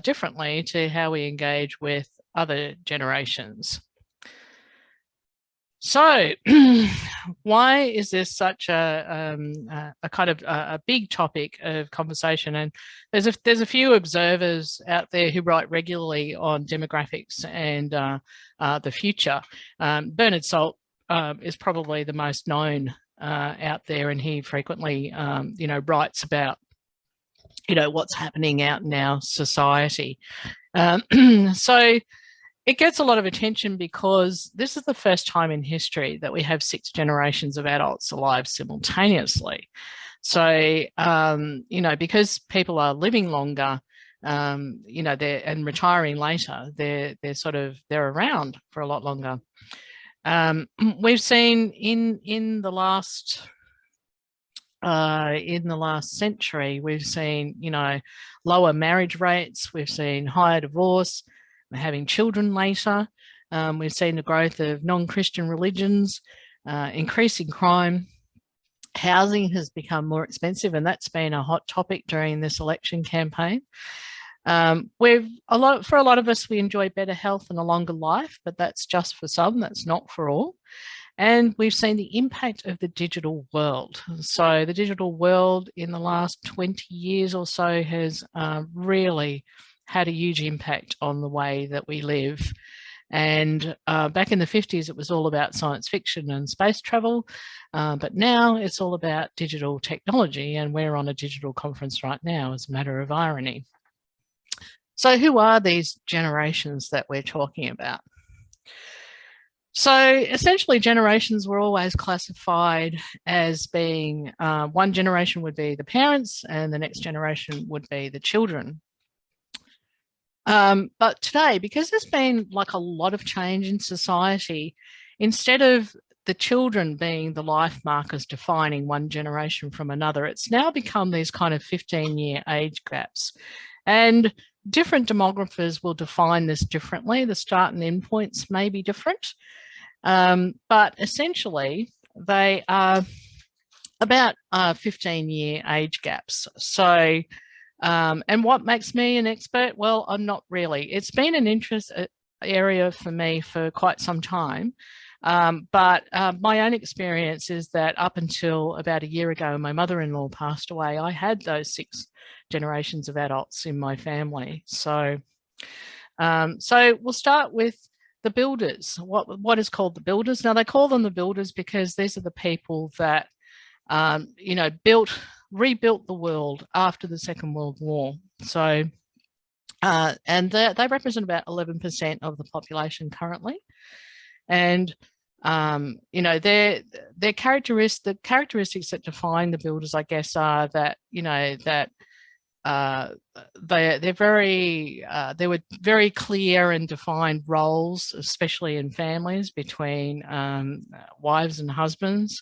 differently to how we engage with other generations. So why is this such a kind of a big topic of conversation? And there's a few observers out there who write regularly on demographics and the future. Bernard Salt is probably the most known out there, and he frequently writes about what's happening out in our society. So it gets a lot of attention because this is the first time in history that we have 6 generations of adults alive simultaneously. So, because people are living longer, and retiring later, they're around for a lot longer. We've seen in the last century, we've seen, lower marriage rates, we've seen higher divorce, we're having children later. We've seen the growth of non-Christian religions, increasing crime. Housing has become more expensive, and that's been a hot topic during this election campaign. For a lot of us, we enjoy better health and a longer life, but that's just for some, that's not for all. And we've seen the impact of the digital world. So the digital world in the last 20 years or so has really had a huge impact on the way that we live. And back in the 50s, it was all about science fiction and space travel. But now it's all about digital technology, and we're on a digital conference right now as a matter of irony. So who are these generations that we're talking about? So essentially, generations were always classified as being one generation would be the parents and the next generation would be the children. But today, because there's been like a lot of change in society, instead of the children being the life markers defining one generation from another, it's now become these kind of 15-year age gaps. And different demographers will define this differently. The start and end points may be different. But essentially, they are about 15-year age gaps. So, and what makes me an expert? Well, I'm not really. It's been an interest area for me for quite some time. But my own experience is that up until about a year ago, my mother-in-law passed away, I had those 6 generations of adults in my family. So, so we'll start with the builders. What is called the builders? Now, they call them the builders because these are the people that, rebuilt the world after the Second World War. So, and they represent about 11% of the population currently. And, their characteristics, the characteristics that define the builders, I guess, are that, there were very clear and defined roles, especially in families between wives and husbands.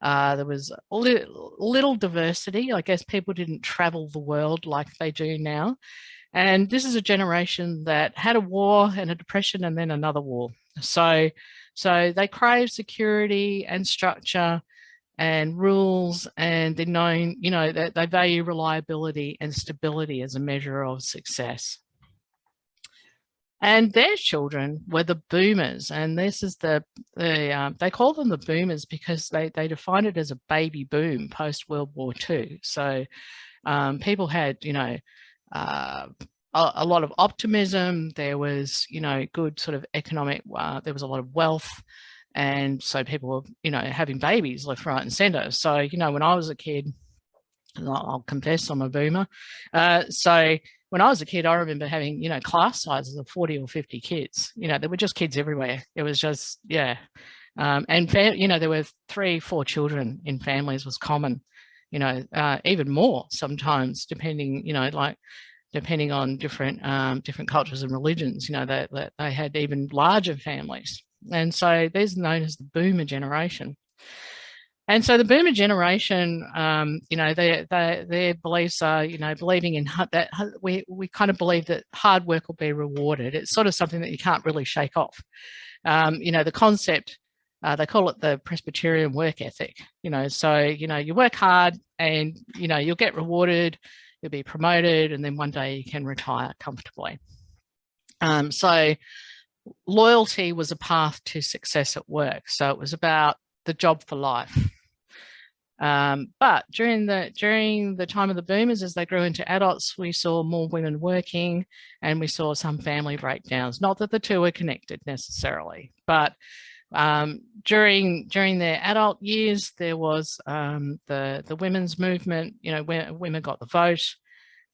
There was little diversity. I guess people didn't travel the world like they do now. And this is a generation that had a war and a depression and then another war. So they crave security and structure and rules, and they're known, that they value reliability and stability as a measure of success. And their children were the boomers, and this is they call them the boomers because they define it as a baby boom post World War II. So people had, a lot of optimism. There was, good sort of economic. There was a lot of wealth. And so people were, having babies left, right and centre. So, when I was a kid, I'll confess I'm a boomer. So when I was a kid, I remember having, class sizes of 40 or 50 kids. There were just kids everywhere. It was just, yeah. And, there were 3, 4 children in families was common, even more sometimes, depending, depending on different cultures and religions, they had even larger families. And so these are known as the boomer generation. And so the boomer generation, their beliefs are, believing in that we kind of believe that hard work will be rewarded. It's sort of something that you can't really shake off. The concept, they call it the Presbyterian work ethic, so, you work hard and, you'll get rewarded. you'll be promoted, and then one day you can retire comfortably. So loyalty was a path to success at work. So it was about the job for life. But during the time of the boomers, as they grew into adults, we saw more women working, and we saw some family breakdowns. Not that the two were connected necessarily, but during their adult years, there was the women's movement. You know, where women got the vote.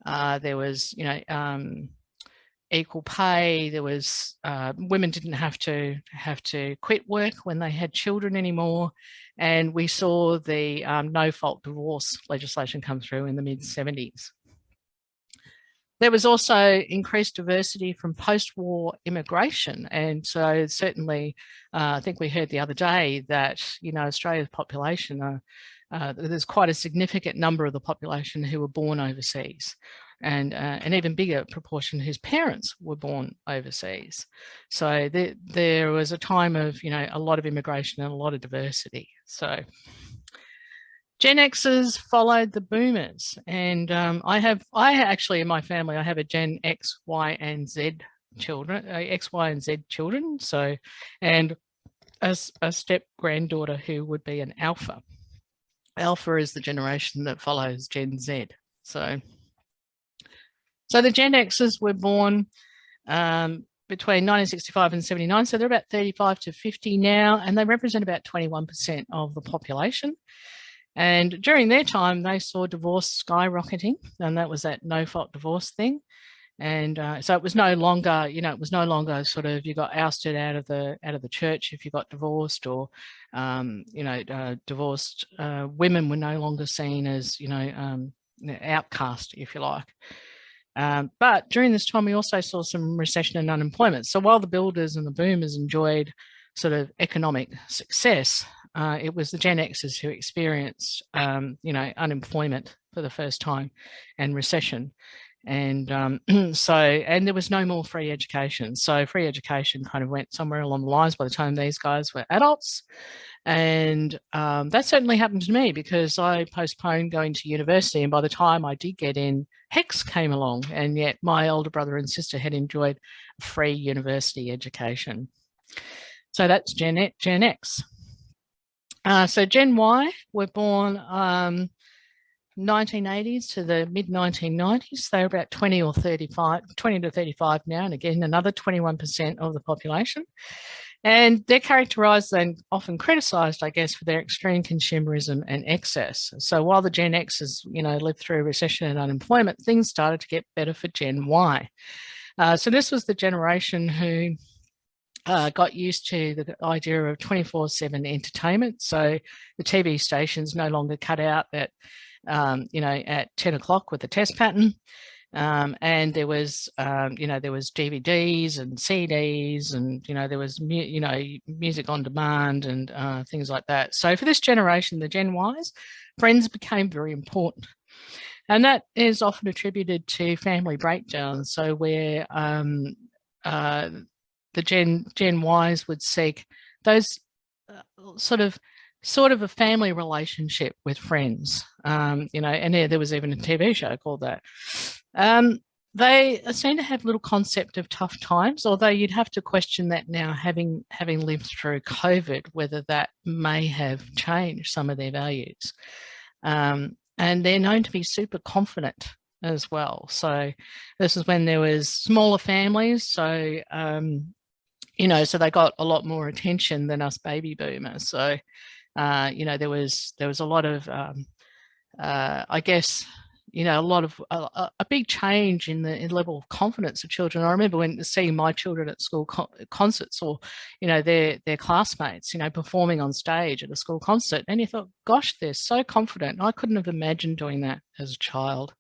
There was, you know, equal pay. There was women didn't have to quit work when they had children anymore, and we saw the no-fault divorce legislation come through in the mid-70s. There was also increased diversity from post-war immigration, and so certainly, I think we heard the other day that, you know, Australia's population, there's quite a significant number of the population who were born overseas, and an even bigger proportion whose parents were born overseas. So there was a time of, you know, a lot of immigration and a lot of diversity. So Gen Xers followed the boomers, and I actually in my family, I have a Gen X, Y, and Z children, X, Y, and Z children. So, and a step granddaughter who would be an Alpha. Alpha is the generation that follows Gen Z. So the Gen Xers were born between 1965 and 79, so they're about 35 to 50 now, and they represent about 21% of the population. And during their time, they saw divorce skyrocketing, and that was that no-fault divorce thing. And so it was no longer, you know, it was no longer sort of you got ousted out of the church if you got divorced, or you know, divorced women were no longer seen as, you know, outcast, if you like. But during this time, we also saw some recession and unemployment. So while the builders and the boomers enjoyed sort of economic success, it was the Gen Xers who experienced, you know, unemployment for the first time and recession. And and there was no more free education. So free education kind of went somewhere along the lines by the time these guys were adults. And that certainly happened to me, because I postponed going to university, and by the time I did get in, HECS came along, and yet my older brother and sister had enjoyed free university education. So that's Gen X. So Gen Y were born 1980s to the mid-1990s. They were about 20 to 35 now, and again, another 21% of the population. And they're characterised and often criticised, I guess, for their extreme consumerism and excess. So while the Gen Xers, you know, lived through recession and unemployment, things started to get better for Gen Y. So this was the generation who got used to the idea of 24/7 entertainment. So the TV stations no longer cut out at, you know, at 10 o'clock with the test pattern. And there was, you know, there was DVDs and CDs, and, you know, there was, you know, music on demand and things like that. So for this generation, the Gen Ys, friends became very important. And that is often attributed to family breakdowns. So where the Gen Ys would seek those sort of a family relationship with friends, you know, and there was even a TV show called that. They seem to have little concept of tough times, although you'd have to question that now, having lived through COVID, whether that may have changed some of their values. And they're known to be super confident as well. So this is when there was smaller families. So, you know, so they got a lot more attention than us baby boomers. So, you know, there was a lot of, I guess, you know, a lot of a big change in the level of confidence of children. I remember when seeing my children at school concerts, or, you know, their classmates, you know, performing on stage at a school concert, and you thought, gosh, they're so confident. I couldn't have imagined doing that as a child.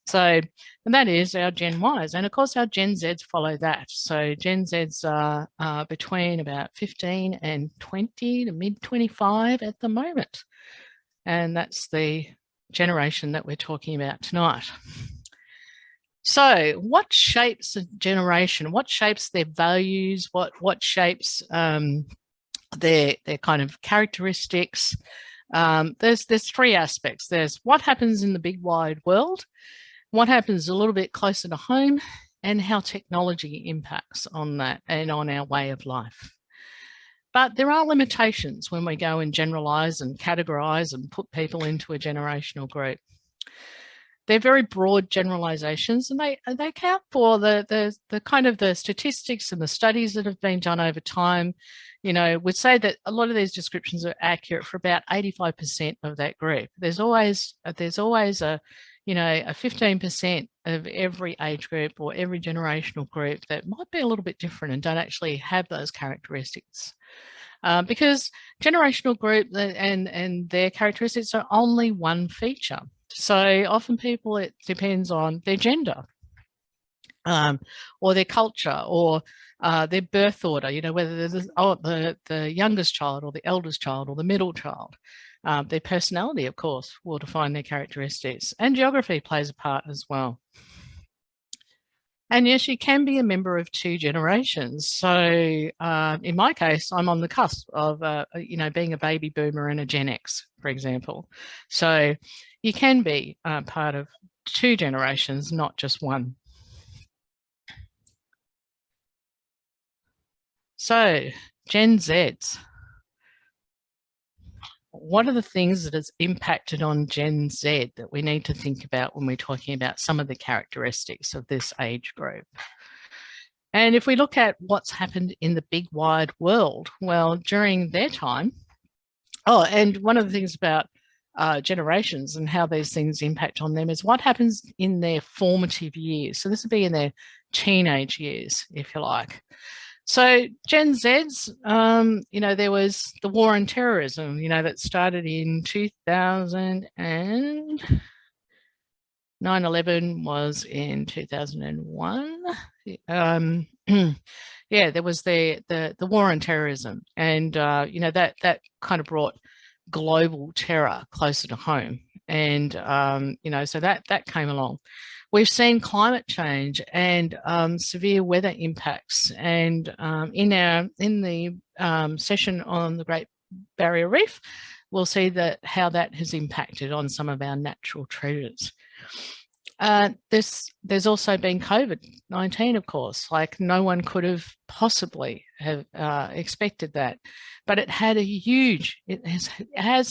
So, and that is our Gen Ys, and of course our Gen Zs follow that. So Gen Zs are between about 15 and 20 to mid 25 at the moment, and that's the generation that we're talking about tonight. So what shapes a generation? What shapes their values? What shapes their kind of characteristics? There's three aspects. There's what happens in the big wide world, what happens a little bit closer to home, and how technology impacts on that and on our way of life. But there are limitations when we go and generalise and categorise and put people into a generational group. They're very broad generalisations, and they account for the kind of the statistics and the studies that have been done over time. You know, would say that a lot of these descriptions are accurate for about 85% of that group. There's always a, you know, a 15% of every age group or every generational group that might be a little bit different and don't actually have those characteristics. Because generational group and their characteristics are only one feature. So often people, it depends on their gender or their culture or their birth order, you know, whether they're the youngest child or the eldest child or the middle child. Their personality, of course, will define their characteristics, and geography plays a part as well. And yes, you can be a member of two generations. So in my case, I'm on the cusp of, you know, being a baby boomer and a Gen X, for example. So you can be part of two generations, not just one. So Gen Zs. What are the things that has impacted on Gen Z that we need to think about when we're talking about some of the characteristics of this age group? And if we look at what's happened in the big wide world, well, during their time, and one of the things about generations and how these things impact on them is what happens in their formative years. So this would be in their teenage years, if you like. So Gen Zs, you know, there was the war on terrorism, you know, that started in 2000 and 9/11 was in 2001. Yeah, there was the war on terrorism, and you know, that kind of brought global terror closer to home, and you know, so that came along. We've seen climate change and severe weather impacts, and in the session on the Great Barrier Reef, we'll see that how that has impacted on some of our natural treasures. There's also been COVID-19, of course. Like, no one could have possibly have expected that, but it has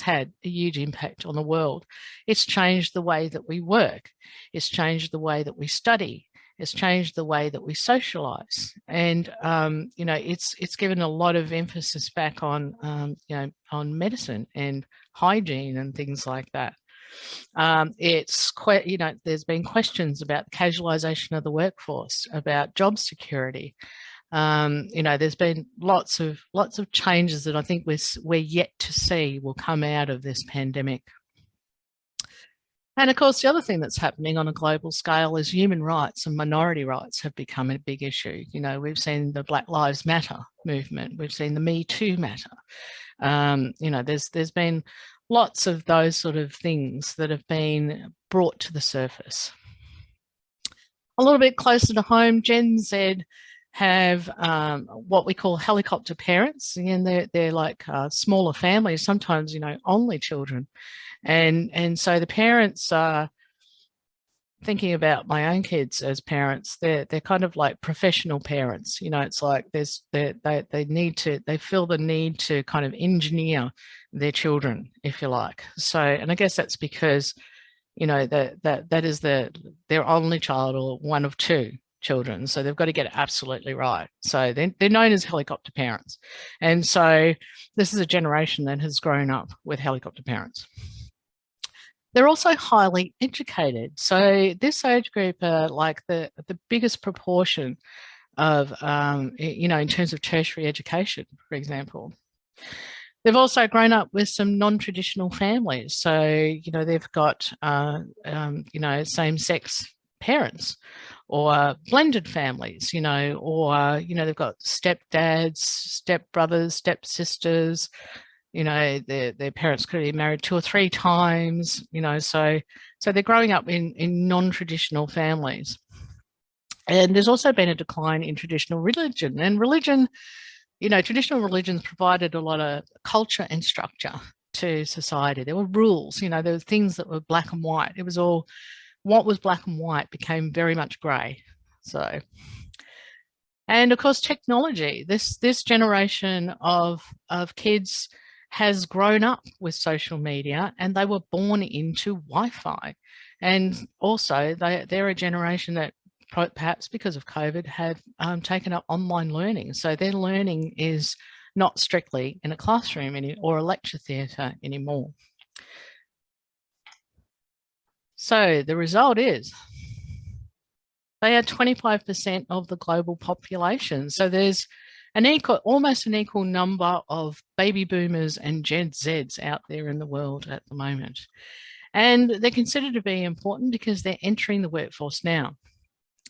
had a huge impact on the world. It's changed the way that we work. It's changed the way that we study. It's changed the way that we socialize, and you know, it's given a lot of emphasis back on you know, on medicine and hygiene and things like that. It's quite, you know, there's been questions about casualisation of the workforce, about job security. You know, there's been lots of changes that I think we're yet to see will come out of this pandemic. And of course, the other thing that's happening on a global scale is human rights and minority rights have become a big issue. You know, we've seen the Black Lives Matter movement, we've seen the Me Too matter. You know, there's been lots of those sort of things that have been brought to the surface. A little bit closer to home, Gen Z have what we call helicopter parents. Again, they're like smaller families, sometimes, you know, only children. And so the parents are thinking about my own kids as parents. They're kind of like professional parents. You know, it's like they feel the need to kind of engineer their children, if you like. So, and I guess that's because, you know, that is their only child or one of two children, so they've got to get it absolutely right. So they're known as helicopter parents, and so this is a generation that has grown up with helicopter parents. They're also highly educated. So this age group are like the biggest proportion of, you know, in terms of tertiary education, for example. They've also grown up with some non-traditional families. So, you know, they've got, you know, same-sex parents or blended families, you know, or, you know, they've got stepdads, stepbrothers, stepsisters. You know, their parents could be married 2 or 3 times, you know, so they're growing up in non-traditional families. And there's also been a decline in traditional religion. And religion, you know, traditional religions provided a lot of culture and structure to society. There were rules, there were things that were black and white. It was all, what was black and white became very much grey. So, and of course, technology. This generation of kids has grown up with social media, and they were born into Wi-Fi. And also, they're a generation that perhaps because of COVID have taken up online learning. So their learning is not strictly in a classroom or a lecture theatre anymore. So the result is they are 25% of the global population. So there's almost an equal number of baby boomers and Gen Zs out there in the world at the moment. And they're considered to be important because they're entering the workforce now.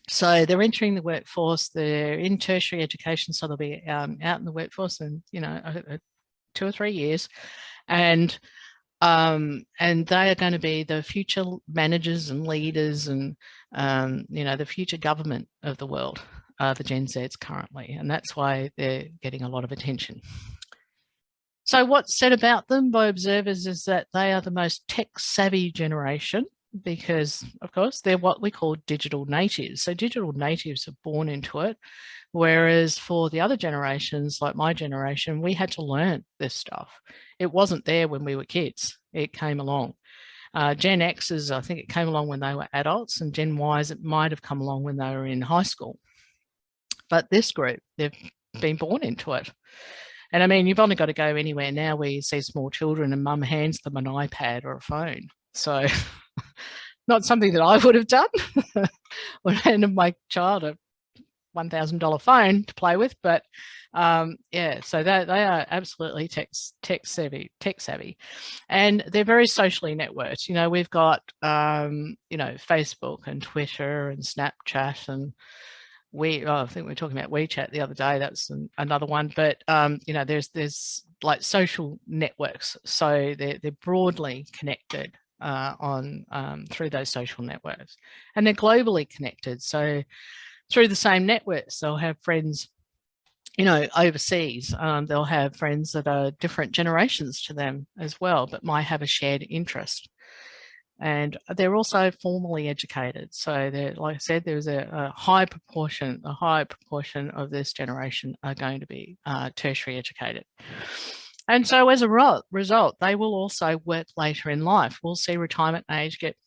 So they're entering the workforce, they're in tertiary education, so they'll be out in the workforce in, 2 or 3 years. And they are going to be the future managers and leaders and, the future government of the world, the Gen Zs currently. And that's why they're getting a lot of attention. So what's said about them by observers is that they are the most tech-savvy generation because, of course, they're what we call digital natives. So digital natives are born into it, whereas for the other generations, like my generation, we had to learn this stuff. It wasn't there when we were kids. It came along. Gen X's, I think it came along when they were adults, and Gen Y's, it might have come along when they were in high school. But this group, they've been born into it. And I mean, you've only got to go anywhere now where you see small children and mum hands them an iPad or a phone. So not something that I would have done when I handed my child a $1,000 phone to play with. But yeah, so they are absolutely tech savvy. And they're very socially networked. We've got, Facebook and Twitter and Snapchat and I think we were talking about WeChat the other day. That's another one. But there's like social networks, so they're broadly connected through those social networks, and they're globally connected. So through the same networks, they'll have friends, overseas. They'll have friends that are different generations to them as well, but might have a shared interest. And they're also formally educated. So like I said, there's a high proportion of this generation are going to be tertiary educated. And so as a result, they will also work later in life. We'll see retirement age get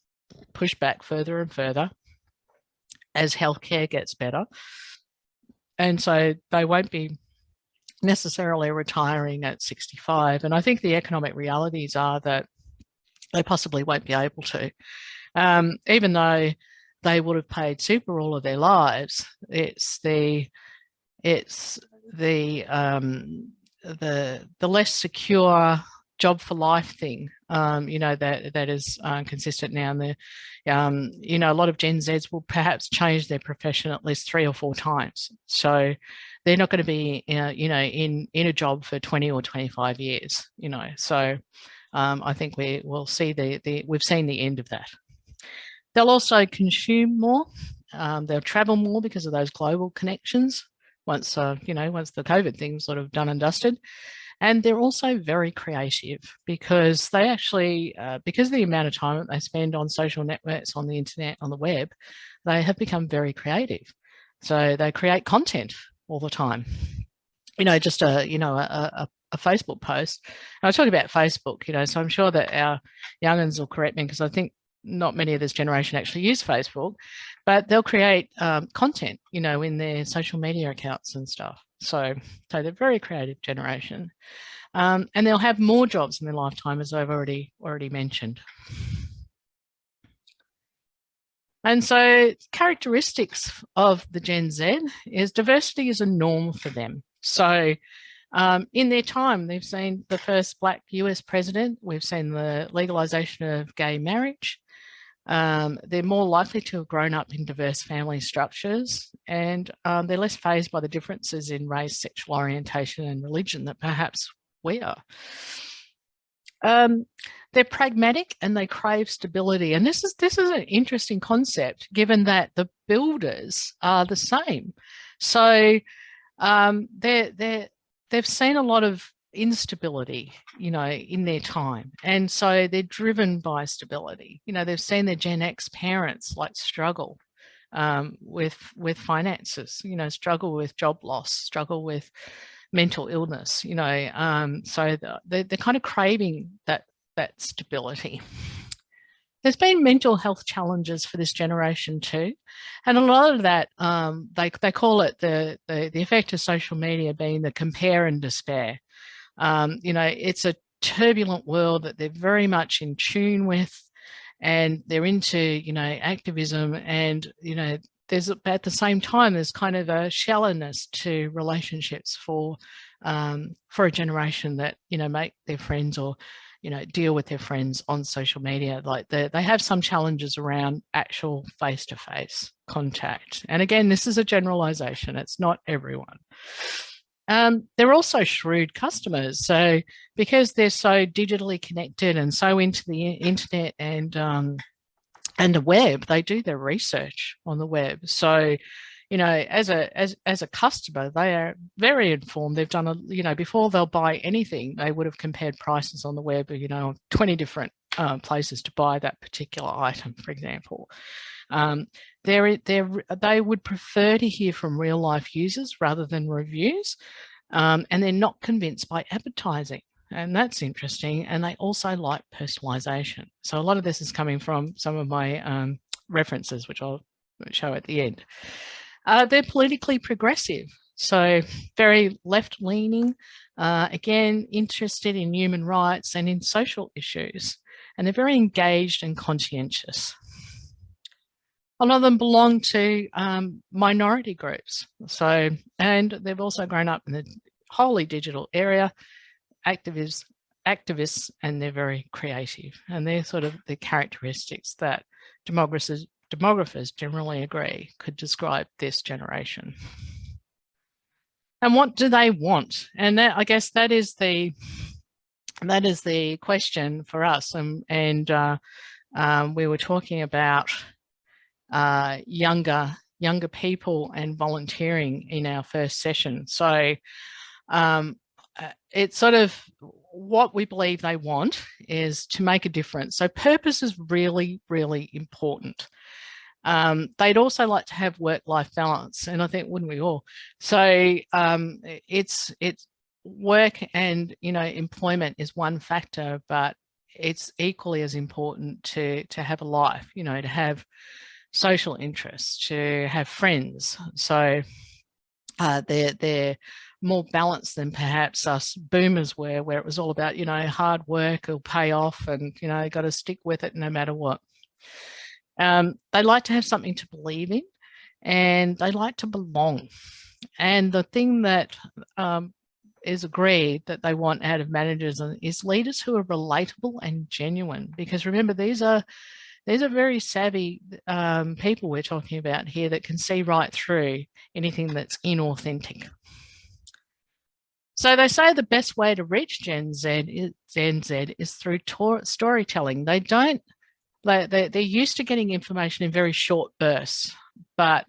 pushed back further and further as healthcare gets better. And so they won't be necessarily retiring at 65. And I think the economic realities are that they possibly won't be able to, even though they would have paid super all of their lives. It's the less secure job for life thing, that is consistent now. And a lot of Gen Zs will perhaps change their profession at least 3 or 4 times. So they're not going to be, in a job for 20 or 25 years. So. I think we'll see we've seen the end of that. They'll also consume more. They'll travel more because of those global connections once the COVID thing's sort of done and dusted. And they're also very creative because they actually, because of the amount of time that they spend on social networks, on the internet, on the web, they have become very creative. So they create content all the time. Just a Facebook post. And I talk about Facebook, so I'm sure that our young'uns will correct me because I think not many of this generation actually use Facebook, but they'll create content, in their social media accounts and stuff. So they're a very creative generation. And they'll have more jobs in their lifetime, as I've already mentioned. And so characteristics of the Gen Z is diversity is a norm for them. So in their time, they've seen the first Black US president. We've seen the legalization of gay marriage. They're more likely to have grown up in diverse family structures, and they're less fazed by the differences in race, sexual orientation, and religion that perhaps we are. They're pragmatic and they crave stability. And this is an interesting concept, given that the builders are the same. So they've seen a lot of instability, you know, in their time. And so they're driven by stability. You know, they've seen their Gen X parents like struggle with finances, you know, struggle with job loss, struggle with mental illness, you know, so they're kind of craving that stability. There's been mental health challenges for this generation too, and a lot of that they call it the effect of social media being the compare and despair. You know, it's a turbulent world that they're very much in tune with, and they're into, you know, activism, and, you know, there's at the same time there's kind of a shallowness to relationships for a generation that, you know, make their friends or, you know, deal with their friends on social media. Like they have some challenges around actual face-to-face contact. And again, this is a generalization. It's not everyone. They're also shrewd customers. So because they're so digitally connected and so into the internet and the web, they do their research on the web. So, you know, as a customer, they are very informed. They've done you know, before they'll buy anything, they would have compared prices on the web, you know, 20 different places to buy that particular item, for example. They would prefer to hear from real life users rather than reviews, and they're not convinced by advertising. And that's interesting. And they also like personalization. So a lot of this is coming from some of my references, which I'll show at the end. They're politically progressive, so very left-leaning, again, interested in human rights and in social issues. And they're very engaged and conscientious. A lot of them belong to minority groups. So, and they've also grown up in the wholly digital area, activists, and they're very creative. And they're sort of the characteristics that demographers generally agree could describe this generation. And what do they want? And that, I guess, that is the question for us. And we were talking about younger people and volunteering in our first session. So it's sort of what we believe they want is to make a difference. So purpose is really, really important. They'd also like to have work-life balance, and I think, wouldn't we all? So it's work and, you know, employment is one factor, but it's equally as important to have a life, you know, to have social interests, to have friends. So they're more balanced than perhaps us boomers were, where it was all about, you know, hard work will pay off and, you know, got to stick with it no matter what. They like to have something to believe in, and they like to belong. And the thing that is agreed that they want out of managers is leaders who are relatable and genuine, because remember, these are very savvy people we're talking about here that can see right through anything that's inauthentic. So they say the best way to reach Gen Z is through storytelling. They're used to getting information in very short bursts, but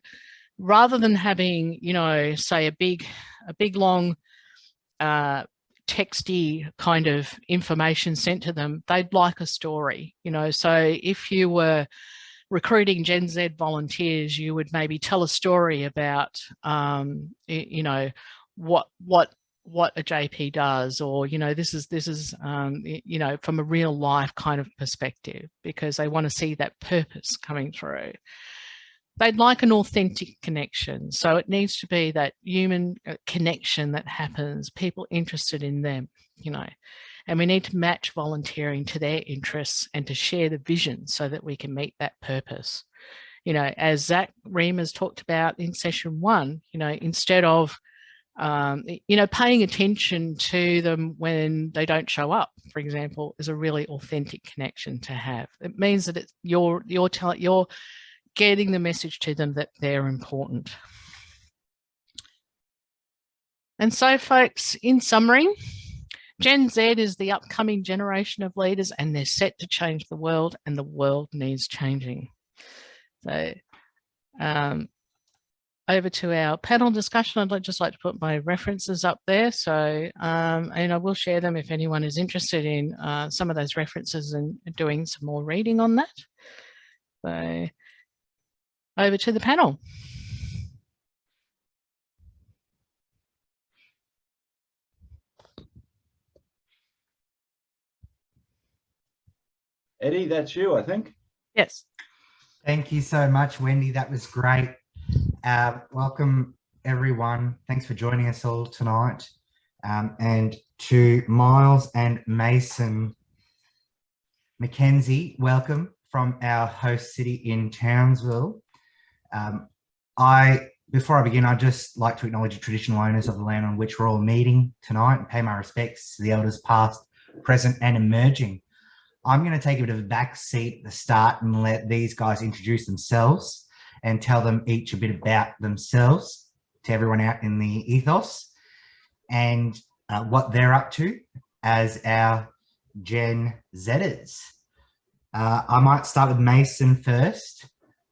rather than having, you know, say a big long texty kind of information sent to them, they'd like a story, you know. So if you were recruiting Gen Z volunteers, you would maybe tell a story about, you know, what a JP does, or, you know, this is you know, from a real life kind of perspective, because they want to see that purpose coming through. They'd like an authentic connection. So it needs to be that human connection that happens, people interested in them, you know, and we need to match volunteering to their interests and to share the vision so that we can meet that purpose. You know, as Zach Reimers talked about in session 1, you know, instead of you know, paying attention to them when they don't show up, for example, is a really authentic connection to have. It means that it's you're getting the message to them that they're important. And so, folks, in summary, Gen Z is the upcoming generation of leaders, and they're set to change the world, and the world needs changing. So over to our panel discussion. I'd just like to put my references up there. So, and I will share them if anyone is interested in some of those references and doing some more reading on that. So, over to the panel. Eddie, that's you, I think. Yes. Thank you so much, Wendy. That was great. Welcome, everyone. Thanks for joining us all tonight. And to Miles and Mason Mackenzie, welcome from our host city in Townsville. Before I begin, I'd just like to acknowledge the traditional owners of the land on which we're all meeting tonight and pay my respects to the elders past, present and emerging. I'm going to take a bit of a back seat at the start and let these guys introduce themselves and tell them each a bit about themselves to everyone out in the ethos and what they're up to as our Gen Zers. I might start with Mason first.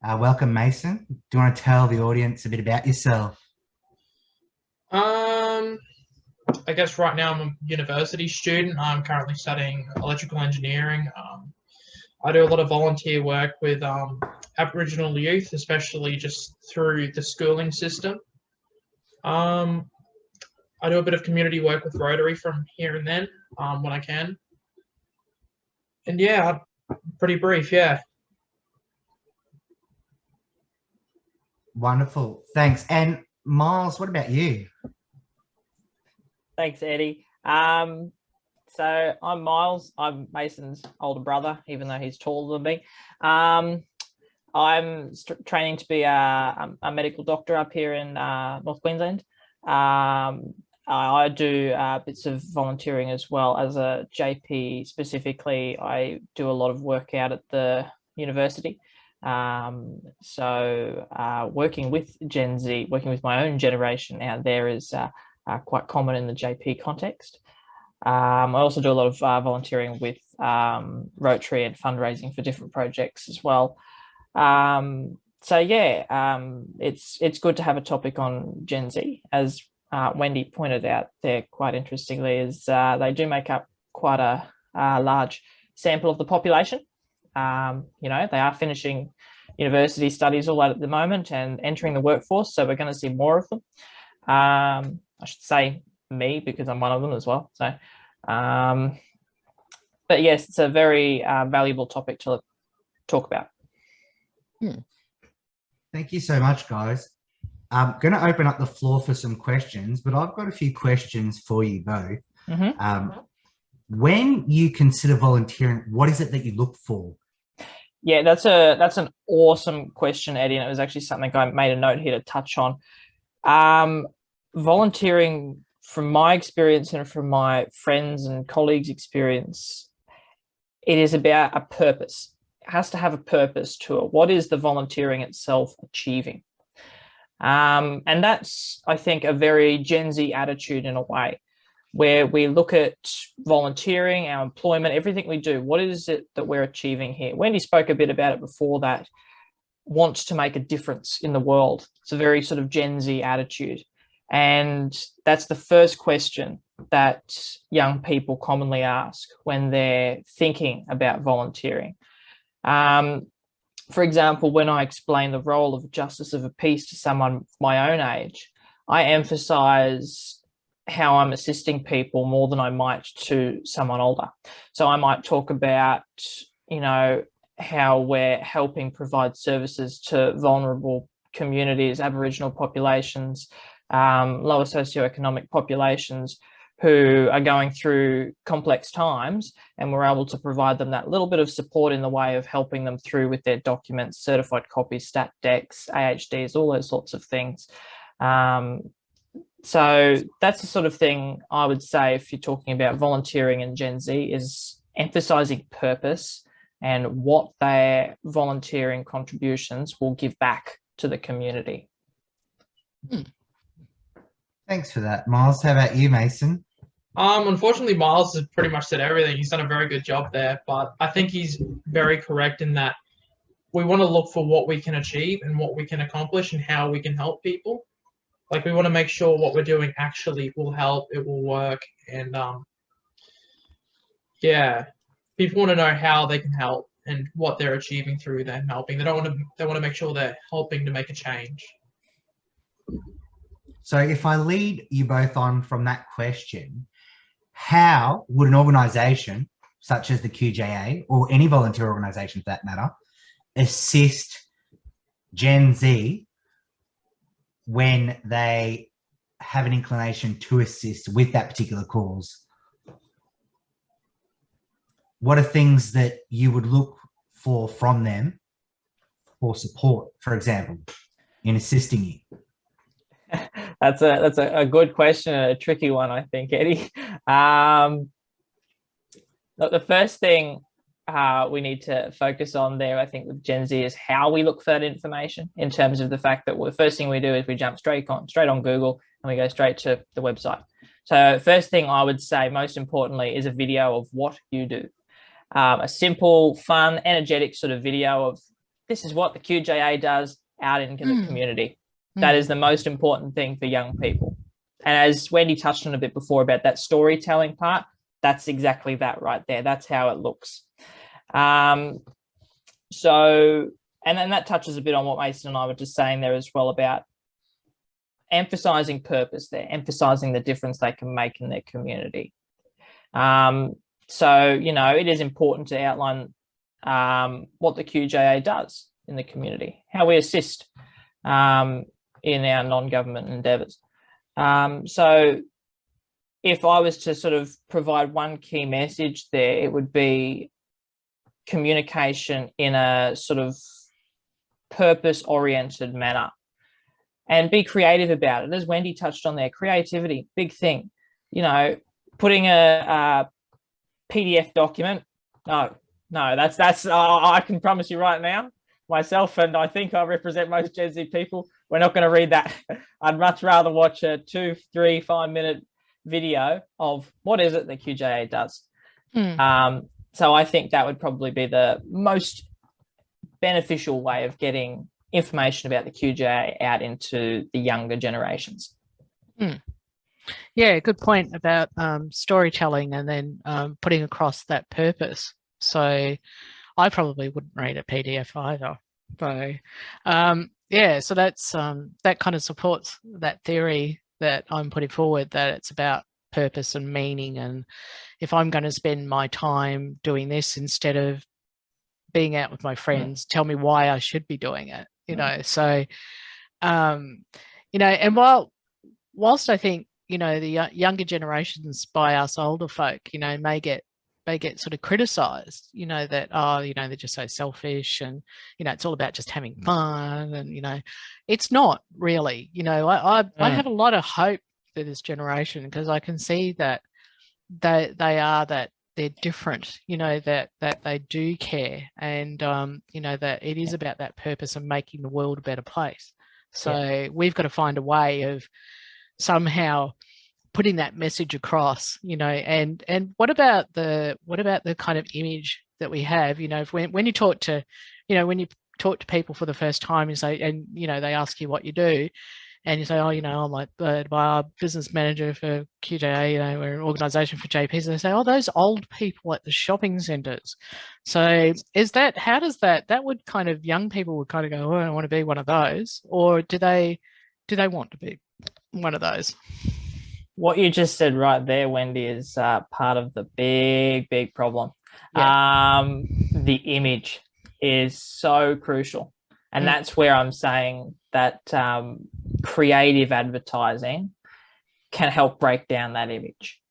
Welcome, Mason. Do you want to tell the audience a bit about yourself? I guess right now I'm a university student. I'm currently studying electrical engineering. I do a lot of volunteer work with Aboriginal youth, especially just through the schooling system. I do a bit of community work with Rotary from here and then when I can. And yeah, pretty brief, yeah. Wonderful, thanks. And Miles, what about you? Thanks, Eddie. So I'm Miles. I'm Mason's older brother, even though he's taller than me. I'm training to be a medical doctor up here in North Queensland. I do bits of volunteering as well as a JP. Specifically, I do a lot of work out at the university. Working with Gen Z, working with my own generation out there is quite common in the JP context. I also do a lot of volunteering with Rotary and fundraising for different projects as well. It's good to have a topic on Gen Z. As Wendy pointed out there quite interestingly, is they do make up quite a large sample of the population. They are finishing university studies all at the moment and entering the workforce, so we're going to see more of them. I should say me, because I'm one of them as well. So, but yes, it's a very valuable topic to talk about. Thank you so much, guys. I'm going to open up the floor for some questions, but I've got a few questions for you both. Mm-hmm. When you consider volunteering, what is it that you look for? Yeah, that's an awesome question, Eddie, and it was actually something I made a note here to touch on. Volunteering, from my experience and from my friends and colleagues' experience, it is about a purpose. It has to have a purpose to it. What is the volunteering itself achieving? And that's, I think, a very Gen Z attitude in a way, where we look at volunteering, our employment, everything we do. What is it that we're achieving here? Wendy spoke a bit about it before, that wants to make a difference in the world. It's a very sort of Gen Z attitude. And that's the first question that young people commonly ask when they're thinking about volunteering. For example, when I explain the role of Justice of a Peace to someone my own age, I emphasize how I'm assisting people more than I might to someone older. So I might talk about, how we're helping provide services to vulnerable communities, Aboriginal populations, lower socioeconomic populations who are going through complex times, and we're able to provide them that little bit of support in the way of helping them through with their documents, certified copies, stat decks, AHDs, all those sorts of things. So that's the sort of thing I would say if you're talking about volunteering in Gen Z, is emphasizing purpose and what their volunteering contributions will give back to the community. Thanks for that, Miles. How about you, Mason? Unfortunately, Miles has pretty much said everything. He's done a very good job there, but I think he's very correct in that we want to look for what we can achieve and what we can accomplish and how we can help people. Like, we want to make sure what we're doing actually will help, it will work, and yeah, people want to know how they can help and what they're achieving through them helping. They want to make sure they're helping to make a change. So if I lead you both on from that question, how would an organisation such as the QJA, or any volunteer organisation for that matter, assist Gen Z when they have an inclination to assist with that particular cause? What are things that you would look for from them for support, for example, in assisting you? That's a good question, and a tricky one, I think, Eddie. Look, the first thing we need to focus on there, I think, with Gen Z is how we look for that information, in terms of the fact that the first thing we do is we jump straight on Google and we go straight to the website. So first thing I would say, most importantly, is a video of what you do. A simple, fun, energetic sort of video of this is what the QJA does out into the community. That is the most important thing for young people. And as Wendy touched on a bit before about that storytelling part, that's exactly that right there. That's how it looks. And then that touches a bit on what Mason and I were just saying there as well, about emphasizing purpose there, emphasizing the difference they can make in their community. So, you know, it is important to outline what the QJA does in the community, how we assist in our non-government endeavours. So if I was to sort of provide one key message there, it would be communication in a sort of purpose-oriented manner, and be creative about it. As Wendy touched on there, creativity, big thing. You know, putting a PDF document, no, that's I can promise you right now, myself, and I think I represent most Gen Z people, we're not going to read that. I'd much rather watch a 2, 3, 5 minute video of what is it the QJA does. So I think that would probably be the most beneficial way of getting information about the QJA out into the younger generations. Yeah, good point about storytelling, and then putting across that purpose. So I probably wouldn't read a PDF either. So yeah, so that's that kind of supports that theory that I'm putting forward, that it's about purpose and meaning. And if I'm going to spend my time doing this instead of being out with my friends, tell me why I should be doing it, you know. So you know, and whilst I think, you know, the younger generations by us older folk, you know, may get sort of criticized, you know, that, oh, you know, they're just so selfish, and, you know, it's all about just having fun, and, you know, it's not really. You know, I have a lot of hope for this generation, because I can see that they're different, you know, that they do care, and you know, that it is about that purpose of making the world a better place. So we've got to find a way of somehow putting that message across, you know. And what about the kind of image that we have, you know, when you talk to, you know, when you talk to people for the first time, you say, and, you know, they ask you what you do, and you say, oh, you know, I'm like the business manager for QJA, you know, we're an organisation for JPs, and they say, oh, those old people at the shopping centres. So is that, how does that would kind of, young people would kind of go, oh, I want to be one of those, or do they want to be one of those? What you just said right there, Wendy, is part of the big problem. The image is so crucial. And that's where I'm saying that creative advertising can help break down that image.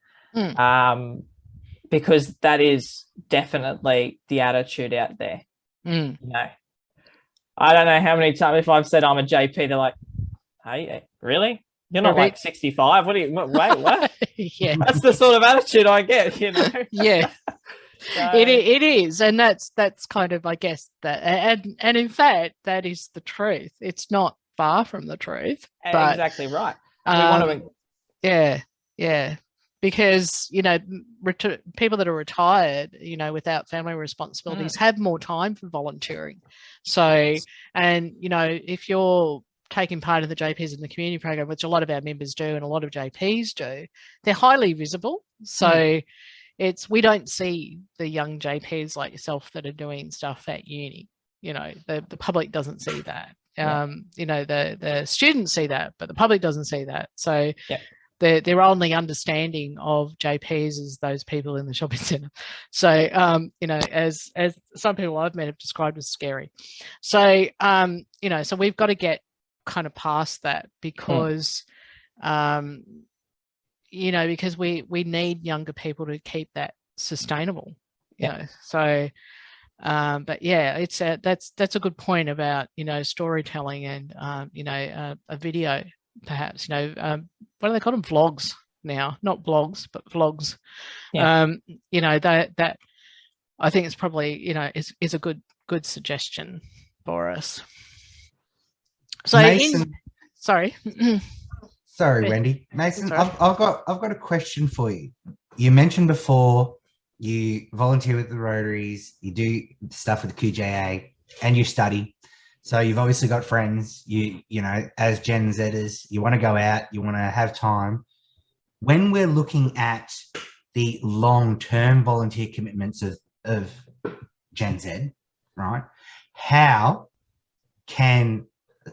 Because that is definitely the attitude out there. You know, I don't know how many times, if I've said I'm a JP, they're like, hey, really? You're not like 65. What do you, wait, what? Yeah. That's the sort of attitude I get, you know? Yeah. So, it is. And that's kind of, I guess, that, and in fact, that is the truth. It's not far from the truth. But, exactly right. We want to... Yeah. because, you know, people that are retired, you know, without family responsibilities have more time for volunteering. So, and, you know, if you're taking part of the JPs in the community program, which a lot of our members do and a lot of JPs do, they're highly visible. So we don't see the young JPs like yourself that are doing stuff at uni. You know, the public doesn't see that. You know, the students see that, but the public doesn't see that. So their only understanding of JPs is those people in the shopping centre. So, you know, as some people I've met have described as scary. So, you know, so we've got to get kind of past that because, you know, because we need younger people to keep that sustainable, you know. So, but yeah, it's that's a good point about, you know, storytelling and, you know, a video, perhaps, you know, what do they call them? Vlogs now, not blogs, but vlogs. You know, that I think it's probably, you know, is a good suggestion for us. So Mason, sorry. Sorry, Wendy. Mason, I've got a question for you. You mentioned before you volunteer with the Rotaries, you do stuff with the QJA, and you study. So you've obviously got friends. You know, as Gen Zers, you want to go out, you want to have time. When we're looking at the long-term volunteer commitments of Gen Z, right? How can,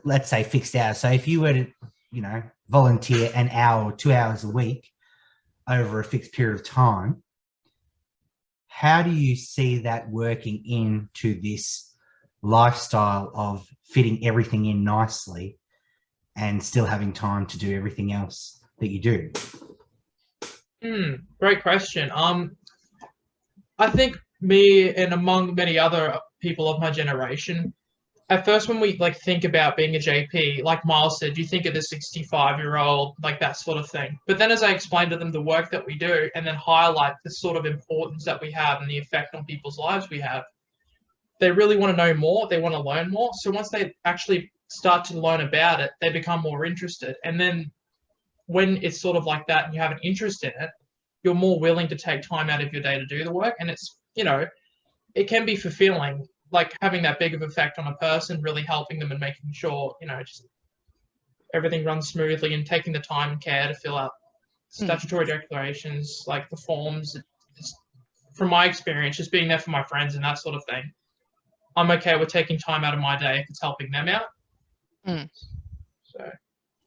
let's say, fixed hours? So if you were to, you know, volunteer an hour or 2 hours a week over a fixed period of time, how do you see that working into this lifestyle of fitting everything in nicely and still having time to do everything else that you do? Great question. I think me and among many other people of my generation, at first when we think about being a JP, like Miles said, you think of the 65-year-old, like that sort of thing. But then as I explain to them the work that we do and then highlight the sort of importance that we have and the effect on people's lives we have, they really want to know more. They want to learn more. So once they actually start to learn about it, they become more interested. And then when it's sort of like that and you have an interest in it, you're more willing to take time out of your day to do the work. And it's, you know, it can be fulfilling, like having that big of effect on a person, really helping them and making sure, you know, just everything runs smoothly and taking the time and care to fill out statutory declarations, like the forms. From my experience, just being there for my friends and that sort of thing, I'm okay with taking time out of my day if it's helping them out. So.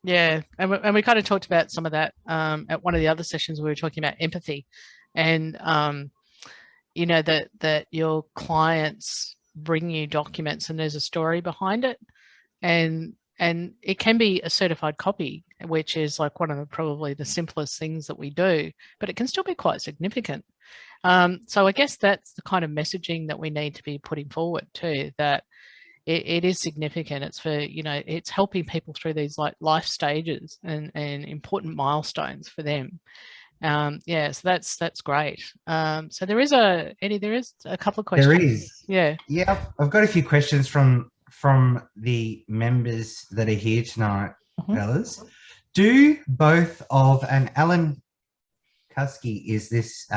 Yeah, and we kind of talked about some of that at one of the other sessions. We were talking about empathy, and you know, that your clients bring you documents and there's a story behind it, and it can be a certified copy, which is like one of probably the simplest things that we do, but it can still be quite significant. So I guess that's the kind of messaging that we need to be putting forward too, that it is significant. It's for, you know, it's helping people through these like life stages and important milestones for them. Yeah, so that's great. So there is a couple of questions. There is. Yeah. I've got a few questions from the members that are here tonight, fellas. Do both of, and Alan Kusky is this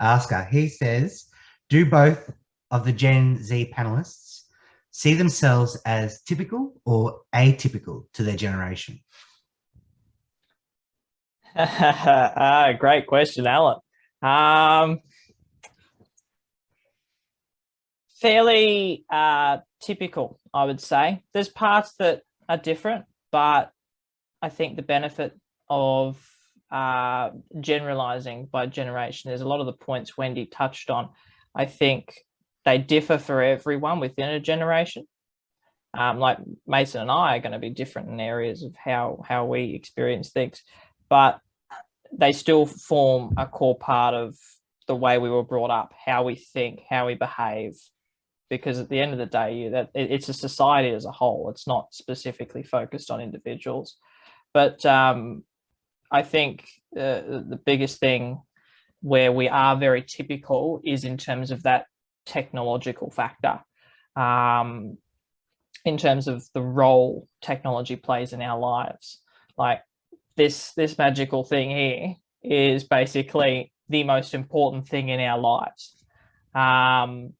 asker. He says, do both of the Gen Z panelists see themselves as typical or atypical to their generation? Great question, Alan. Fairly typical, I would say. There's parts that are different, but I think the benefit of generalizing by generation, there's a lot of the points Wendy touched on. I think they differ for everyone within a generation. Like Mason and I are going to be different in areas of how we experience things, but they still form a core part of the way we were brought up, how we think, how we behave, because at the end of the day, it's a society as a whole. It's not specifically focused on individuals. But I think the biggest thing where we are very typical is in terms of that technological factor, in terms of the role technology plays in our lives. Like this magical thing here is basically the most important thing in our lives. And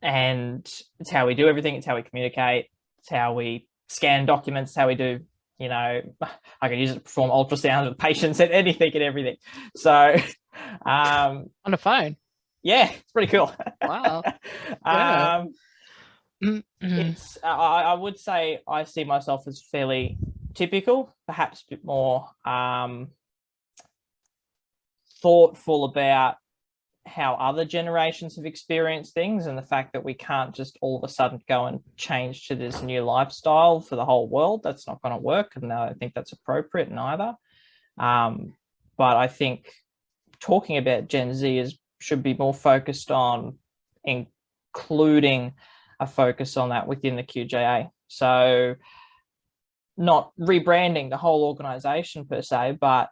it's how we do everything. It's how we communicate. It's how we scan documents. It's how we do, you know, I can use it to perform ultrasounds with patients and anything and everything. So on a phone. Yeah, it's pretty cool. Wow. Yeah. It's I would say I see myself as fairly typical, perhaps a bit more thoughtful about how other generations have experienced things, and the fact that we can't just all of a sudden go and change to this new lifestyle for the whole world. That's not going to work, and I don't think that's appropriate neither. But I think talking about Gen Z should be more focused on including a focus on that within the QJA. So not rebranding the whole organization per se, but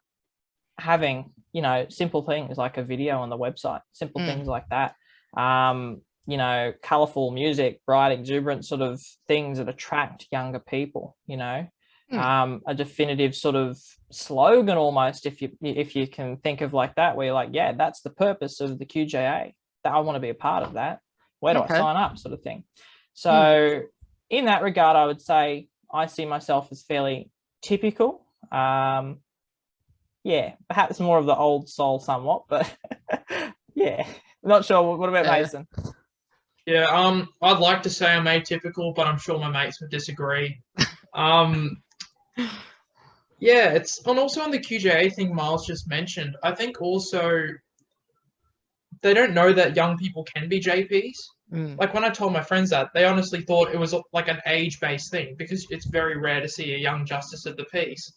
having, you know, simple things like a video on the website, simple things like that. You know, colorful music, bright, exuberant sort of things that attract younger people, you know. A definitive sort of slogan almost, if you can think of like that, where you're like, yeah, that's the purpose of the QJA, that I want to be a part of that. Where do I sign up, sort of thing. So in that regard, I would say I see myself as fairly typical. Yeah, perhaps more of the old soul somewhat, but yeah, not sure. What about Mason? Yeah, I'd like to say I'm atypical, but I'm sure my mates would disagree. Yeah, and also on the QJA thing Miles just mentioned, I think also they don't know that young people can be JPs. Like when I told my friends that, they honestly thought it was like an age-based thing, because it's very rare to see a young justice of the peace.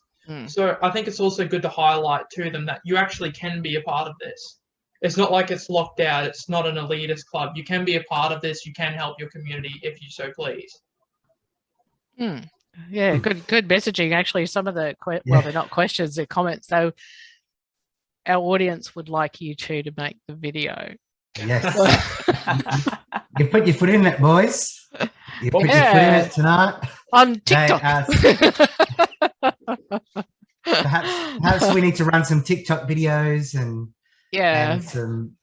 So I think it's also good to highlight to them that you actually can be a part of this. It's not like it's locked out. It's not an elitist club. You can be a part of this. You can help your community if you so please. Yeah, good messaging. Actually, some of the well, they're not questions, they're comments. So our audience would like you two to make the video. Yes. You put your foot in it, boys. You put your foot in it tonight. On TikTok. Perhaps we need to run some TikTok videos and some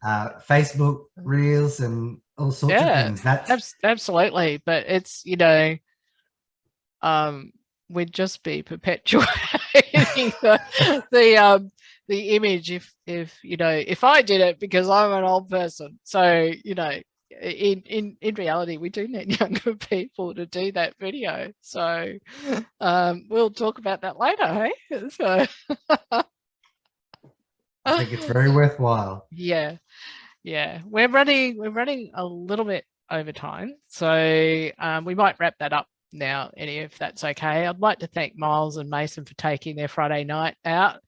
Facebook reels and all sorts of things. That's absolutely. But it's, you know, we'd just be perpetuating the image if you know, if I did it, because I'm an old person. So, you know, in reality, we do need younger people to do that video. So we'll talk about that later, hey? So I think it's very worthwhile. Yeah. We're running a little bit over time, so we might wrap that up now, Eddie, if that's okay. I'd like to thank Miles and Mason for taking their Friday night out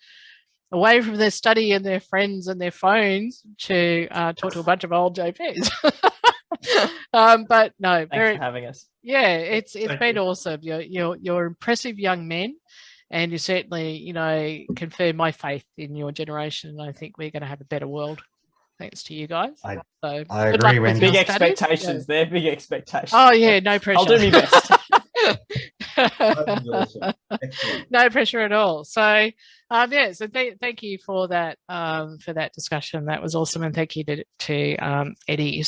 away from their study and their friends and their phones to talk to a bunch of old JPs. But no, thanks for having us. Yeah, it's been awesome. You're impressive young men, and you certainly, you know, confirm my faith in your generation. And I think we're going to have a better world thanks to you guys. I agree. Big expectations there. Big expectations. Oh yeah, no pressure. I'll do my best. No pressure at all. So so thank you for that discussion. That was awesome, and thank you to Eddie.